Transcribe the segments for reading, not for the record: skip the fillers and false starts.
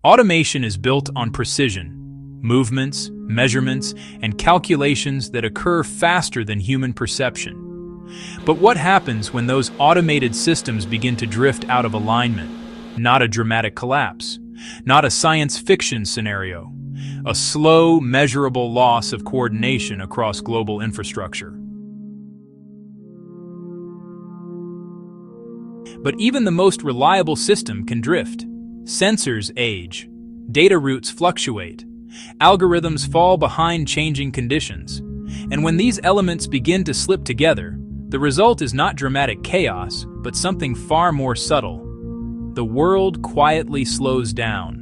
Automation is built on precision, movements, measurements, and calculations that occur faster than human perception. But what happens when those automated systems begin to drift out of alignment? Not a dramatic collapse, not a science fiction scenario, a slow, measurable loss of coordination across global infrastructure. But even the most reliable system can drift. Sensors age, data routes fluctuate, algorithms fall behind changing conditions, and when these elements begin to slip together, the result is not dramatic chaos, but something far more subtle. The world quietly slows down.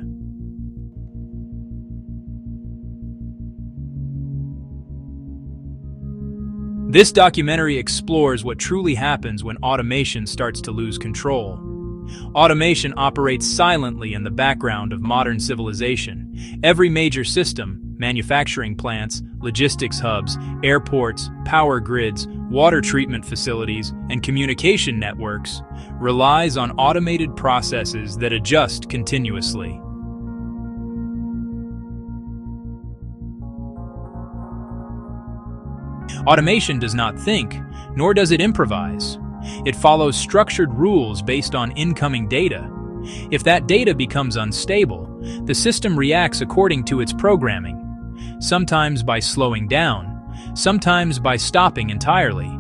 This documentary explores what truly happens when automation starts to lose control. Automation operates silently in the background of modern civilization. Every major system, manufacturing plants, logistics hubs, airports, power grids, water treatment facilities, and communication networks, relies on automated processes that adjust continuously. Automation does not think, nor does it improvise. It follows structured rules based on incoming data. If that data becomes unstable, the system reacts according to its programming, sometimes by slowing down, sometimes by stopping entirely.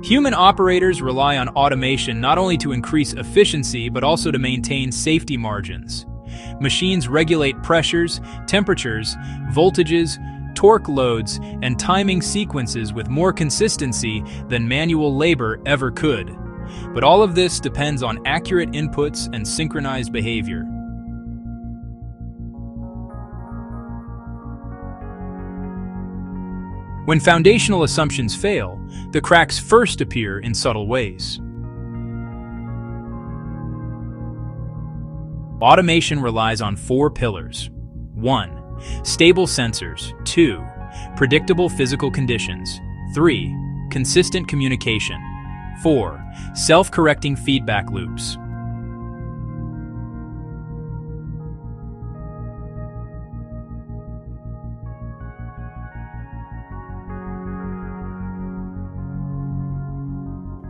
Human operators rely on automation not only to increase efficiency but also to maintain safety margins. Machines regulate pressures, temperatures, voltages, torque loads, and timing sequences with more consistency than manual labor ever could. But all of this depends on accurate inputs and synchronized behavior. When foundational assumptions fail, the cracks first appear in subtle ways. Automation relies on 4 pillars. 1. Stable sensors. 2. Predictable physical conditions. 3. Consistent communication. 4. Self-correcting feedback loops.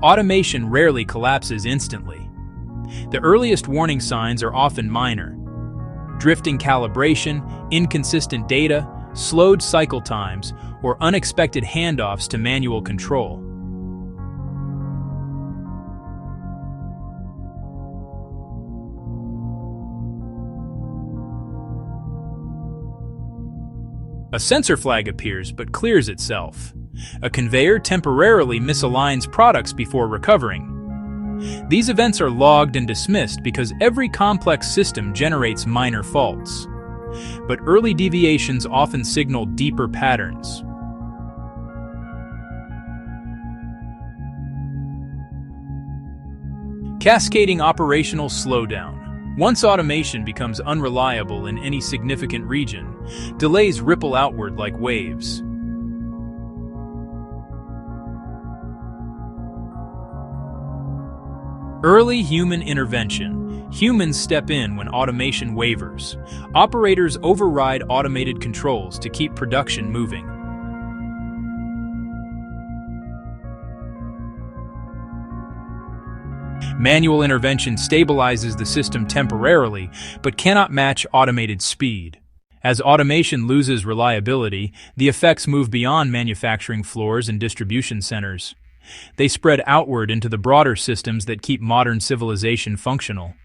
Automation rarely collapses instantly. The earliest warning signs are often minor. Drifting calibration, inconsistent data, slowed cycle times, or unexpected handoffs to manual control. A sensor flag appears but clears itself. A conveyor temporarily misaligns products before recovering. These events are logged and dismissed because every complex system generates minor faults. But early deviations often signal deeper patterns. Cascading operational slowdown. Once automation becomes unreliable in any significant region, delays ripple outward like waves. Early human intervention. Humans step in when automation wavers. Operators override automated controls to keep production moving. Manual intervention stabilizes the system temporarily, but cannot match automated speed. As automation loses reliability, the effects move beyond manufacturing floors and distribution centers. They spread outward into the broader systems that keep modern civilization functional.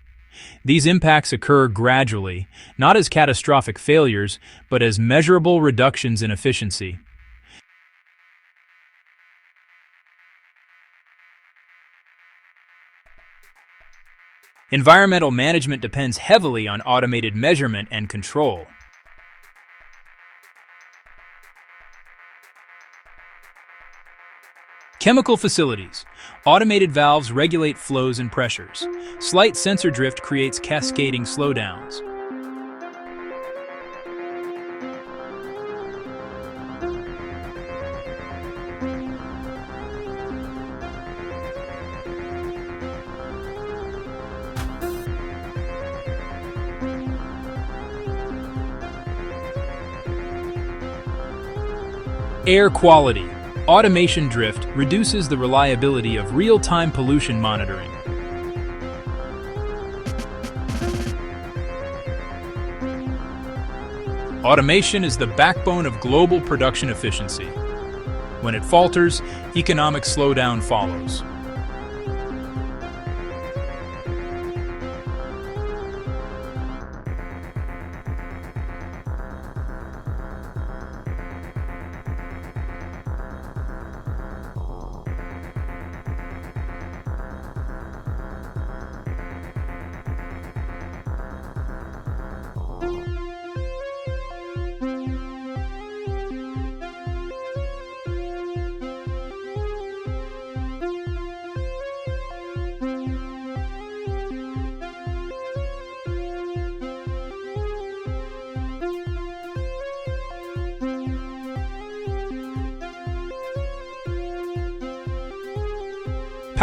These impacts occur gradually, not as catastrophic failures, but as measurable reductions in efficiency. Environmental management depends heavily on automated measurement and control. Chemical facilities. Automated valves regulate flows and pressures. Slight sensor drift creates cascading slowdowns. Air quality. Automation drift reduces the reliability of real-time pollution monitoring. Automation is the backbone of global production efficiency. When it falters, economic slowdown follows.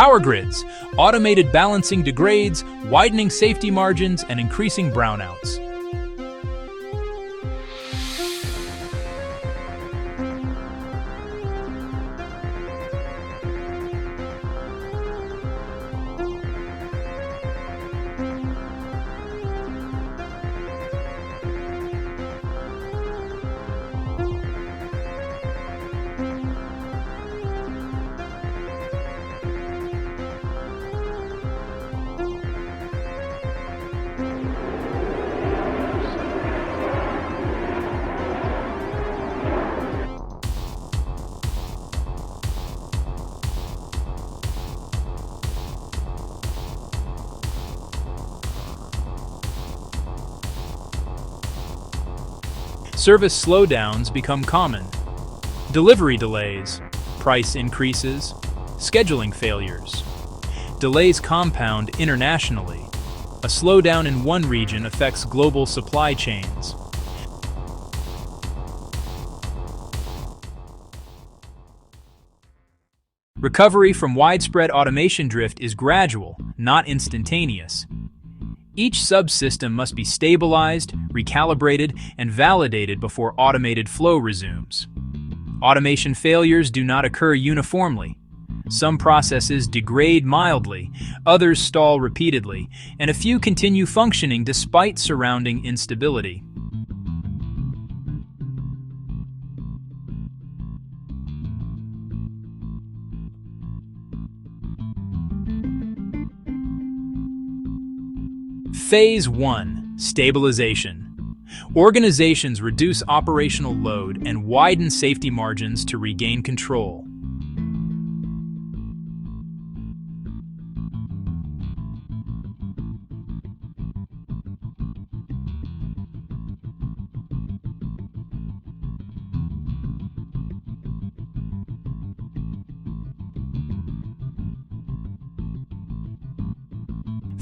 Power grids. Automated balancing degrades, widening safety margins, and increasing brownouts. Service slowdowns become common. Delivery delays, price increases, scheduling failures. Delays compound internationally. A slowdown in one region affects global supply chains. Recovery from widespread automation drift is gradual, not instantaneous. Each subsystem must be stabilized, recalibrated, and validated before automated flow resumes. Automation failures do not occur uniformly. Some processes degrade mildly, others stall repeatedly, and a few continue functioning despite surrounding instability. Phase 1. Stabilization. Organizations reduce operational load and widen safety margins to regain control.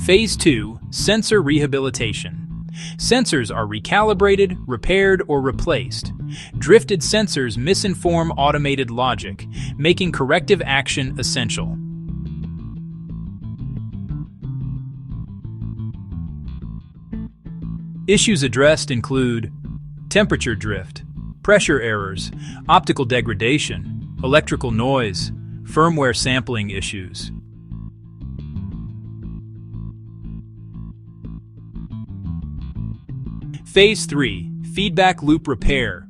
Phase 2. Sensor rehabilitation. Sensors are recalibrated, repaired, or replaced. Drifted sensors misinform automated logic, making corrective action essential. Issues addressed include temperature drift, pressure errors, optical degradation, electrical noise, firmware sampling issues. Phase 3. Feedback loop repair.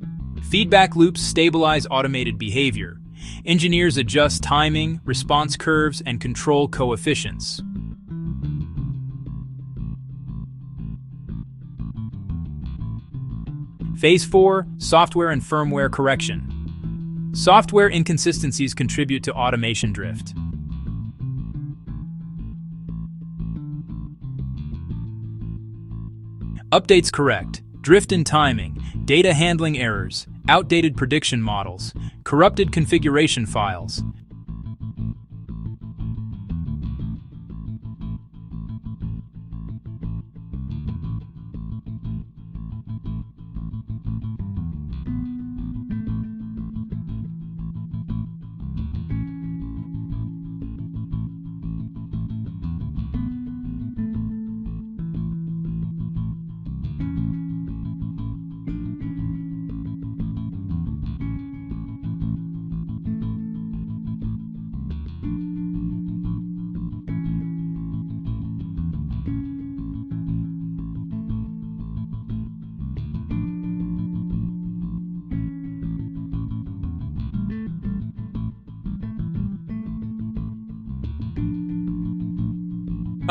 Feedback loops stabilize automated behavior. Engineers adjust timing, response curves, and control coefficients. Phase 4. Software and firmware correction. Software inconsistencies contribute to automation drift. Updates correct drift in timing, data handling errors, outdated prediction models, corrupted configuration files.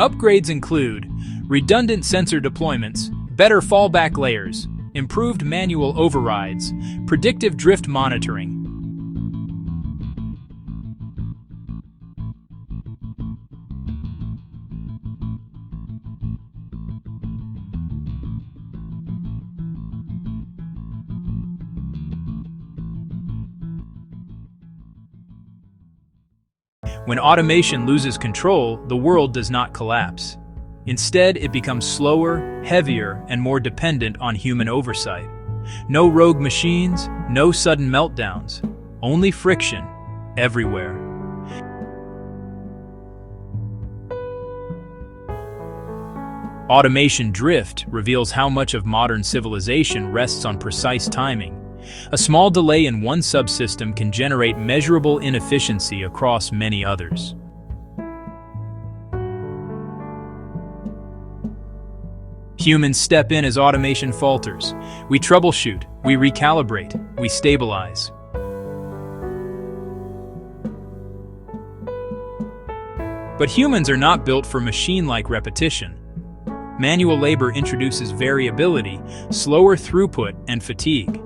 Upgrades include redundant sensor deployments, better fallback layers, improved manual overrides, predictive drift monitoring. When automation loses control, the world does not collapse. Instead, it becomes slower, heavier, and more dependent on human oversight. No rogue machines, no sudden meltdowns, only friction, everywhere. Automation drift reveals how much of modern civilization rests on precise timing. A small delay in one subsystem can generate measurable inefficiency across many others. Humans step in as automation falters. We troubleshoot, we recalibrate, we stabilize. But humans are not built for machine-like repetition. Manual labor introduces variability, slower throughput, and fatigue.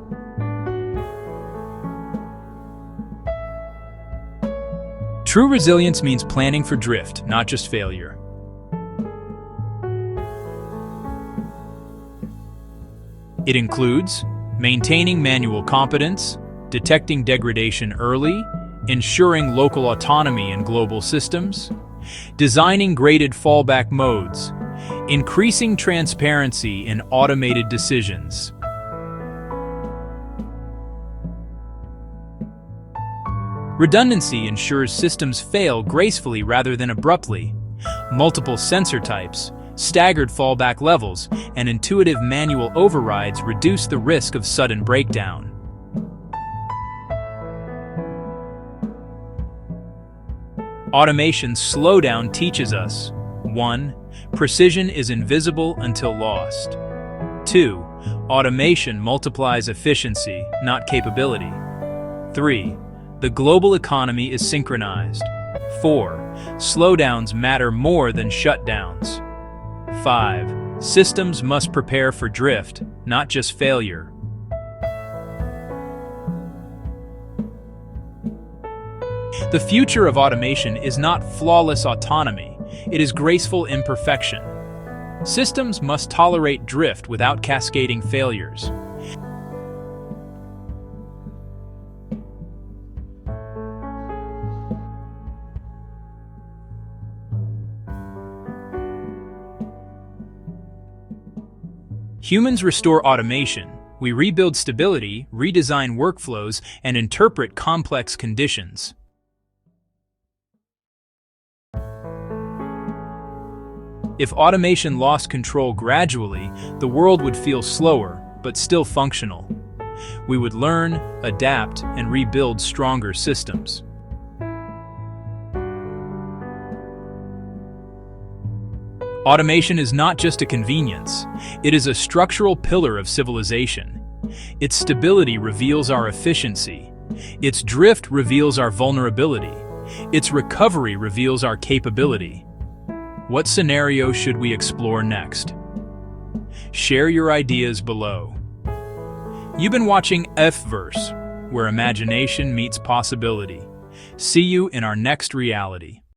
True resilience means planning for drift, not just failure. It includes maintaining manual competence, detecting degradation early, ensuring local autonomy in global systems, designing graded fallback modes, increasing transparency in automated decisions. Redundancy ensures systems fail gracefully rather than abruptly. Multiple sensor types, staggered fallback levels, and intuitive manual overrides reduce the risk of sudden breakdown. Automation's slowdown teaches us: 1. Precision is invisible until lost. 2. Automation multiplies efficiency, not capability. 3. The global economy is synchronized. 4. Slowdowns matter more than shutdowns. 5. Systems must prepare for drift, not just failure. The future of automation is not flawless autonomy, it is graceful imperfection. Systems must tolerate drift without cascading failures. Humans restore automation. We rebuild stability, redesign workflows, and interpret complex conditions. If automation lost control gradually, the world would feel slower, but still functional. We would learn, adapt, and rebuild stronger systems. Automation is not just a convenience, it is a structural pillar of civilization. Its stability reveals our efficiency. Its drift reveals our vulnerability. Its recovery reveals our capability. What scenario should we explore next? Share your ideas below. You've been watching IfVerse, where imagination meets possibility. See you in our next reality.